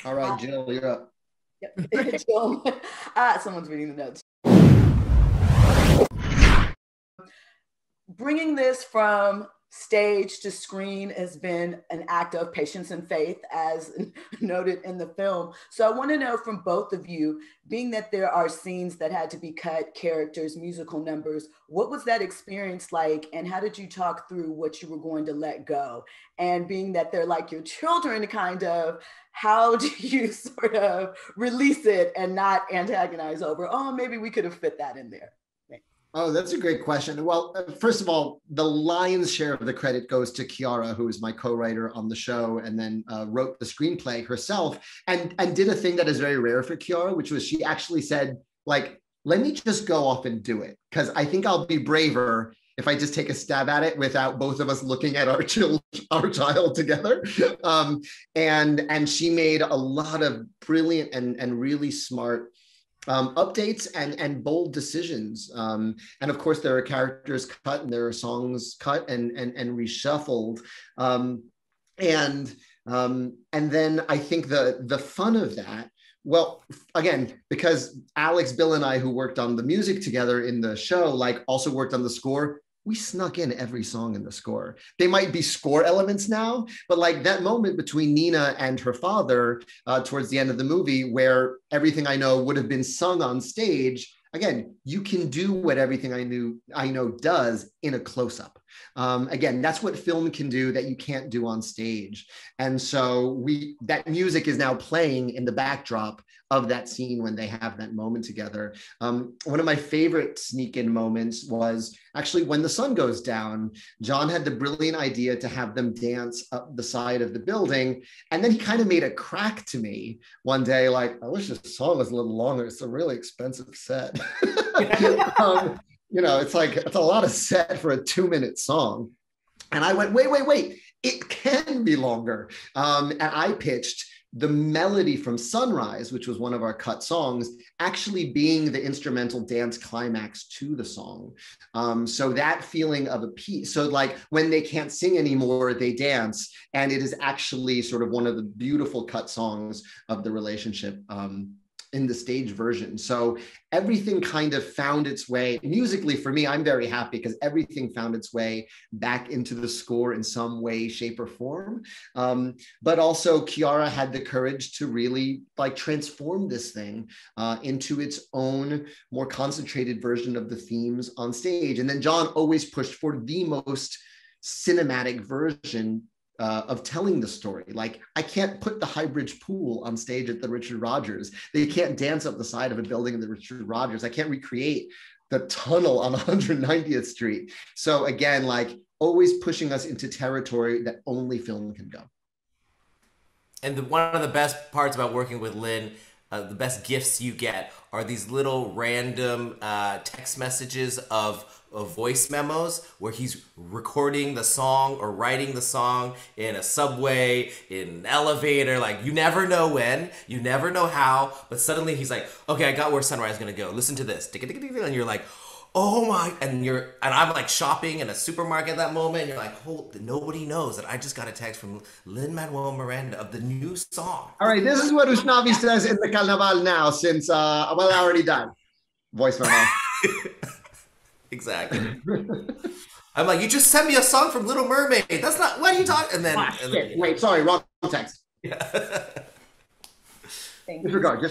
All right, Jill, you're up. Yep. Jill, someone's reading the notes. Bringing this from stage to screen has been an act of patience and faith, as noted in the film. So I want to know from both of you, being that there are scenes that had to be cut, characters, musical numbers, what was that experience like? And how did you talk through what you were going to let go? And being that they're like your children, kind of, how do you sort of release it and not antagonize over, oh, maybe we could have fit that in there? Oh, that's a great question. Well, first of all, the lion's share of the credit goes to Chiara, who is my co-writer on the show, and then wrote the screenplay herself, and did a thing that is very rare for Chiara, which was she actually said, like, let me just go off and do it, because I think I'll be braver if I just take a stab at it without both of us looking at our child together. And she made a lot of brilliant and really smart updates and bold decisions. And of course, there are characters cut and there are songs cut and reshuffled. And then I think the fun of that, well, again, because Alex, Bill, and I, who worked on the music together in the show, like also worked on the score, we snuck in every song in the score. They might be score elements now, but like that moment between Nina and her father towards the end of the movie, where Everything I Know would have been sung on stage, again, you can do what Everything I Know does in a close-up. Again, that's what film can do that you can't do on stage. And so that music is now playing in the backdrop of that scene when they have that moment together. One of my favorite sneak-in moments was actually when the sun goes down. Jon had the brilliant idea to have them dance up the side of the building. And then he kind of made a crack to me one day, like, I wish this song was a little longer. It's a really expensive set. You know, it's like, it's a lot of set for a 2-minute song. And I went, wait, it can be longer. And I pitched the melody from Sunrise, which was one of our cut songs, actually being the instrumental dance climax to the song. So that feeling of a piece, so like when they can't sing anymore, they dance. And it is actually sort of one of the beautiful cut songs of the relationship in the stage version. So everything kind of found its way musically. For me, I'm very happy because everything found its way back into the score in some way, shape, or form. But also Chiara had the courage to really like transform this thing into its own more concentrated version of the themes on stage. And then Jon always pushed for the most cinematic version of telling the story. Like, I can't put the High Bridge pool on stage at the Richard Rodgers. They can't dance up the side of a building in the Richard Rodgers. I can't recreate the tunnel on 190th Street. So again, like always pushing us into territory that only film can go. And one of the best parts about working with Lin, the best gifts you get are these little random text messages of voice memos where he's recording the song or writing the song in a subway, in an elevator. Like, you never know when, you never know how, but suddenly he's like, okay, I got where Sunrise is gonna go. Listen to this. And you're like, oh my, and I'm like shopping in a supermarket at that moment, and you're like, nobody knows that I just got a text from Lin Manuel Miranda of the new song. All right, this is what Usnavi says in the Carnaval now, since, well, I already done. Voice memo. Exactly. I'm like, you just sent me a song from Little Mermaid. That's not, what are you talking? And then, wait, sorry, wrong text. Yeah. Disregard.